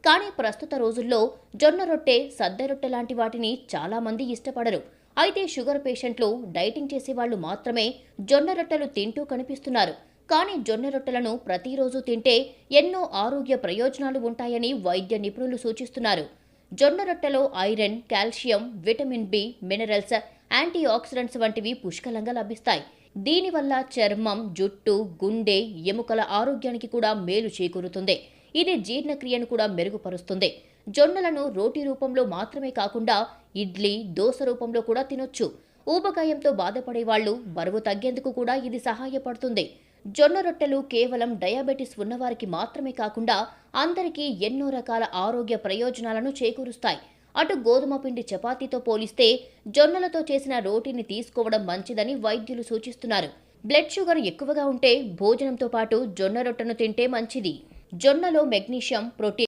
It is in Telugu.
కానీ ప్రస్తుత రోజుల్లో జొన్న రొట్టె, సద్ద రొట్టె లాంటి వాటిని చాలామంది ఇష్టపడరు. అయితే షుగర్ పేషెంట్లు, డైటింగ్ చేసేవాళ్లు మాత్రమే జొన్న రొట్టెలు తింటూ కనిపిస్తున్నారు. కానీ జొన్న రొట్టెలను ప్రతిరోజు తింటే ఎన్నో ఆరోగ్య ప్రయోజనాలు ఉంటాయని వైద్య నిపుణులు సూచిస్తున్నారు. జొన్న రొట్టెలో iron, calcium, vitamin B, minerals, antioxidants వంటివి పుష్కలంగా లభిస్తాయి. దీనివల్ల చర్మం, జుట్టు, గుండె, ఎముకల ఆరోగ్యానికి కూడా మేలు చేకూరుతుంది. ఇది జీర్ణక్రియను కూడా మెరుగుపరుస్తుంది. జొన్నలను రోటీ రూపంలో మాత్రమే కాకుండా ఇడ్లీ, దోస రూపంలో కూడా తినొచ్చు. ఊబకాయంతో బాధపడేవాళ్లు బరువు తగ్గేందుకు కూడా ఇది సహాయపడుతుంది. జొన్న రొట్టెలు కేవలం డయాబెటిస్ ఉన్నవారికి మాత్రమే కాకుండా అందరికీ ఎన్నో రకాల ఆరోగ్య ప్రయోజనాలను చేకూరుస్తాయి. అటు గోధుమ పిండి చపాతీతో పోలిస్తే జొన్నలతో చేసిన రోటీని తీసుకోవడం మంచిదని వైద్యులు సూచిస్తున్నారు. బ్లడ్ షుగర్ ఎక్కువగా ఉంటే భోజనంతో పాటు జొన్న రొట్టెను తింటే మంచిది. జొన్నలో మెగ్నీషియం, ప్రోటీన్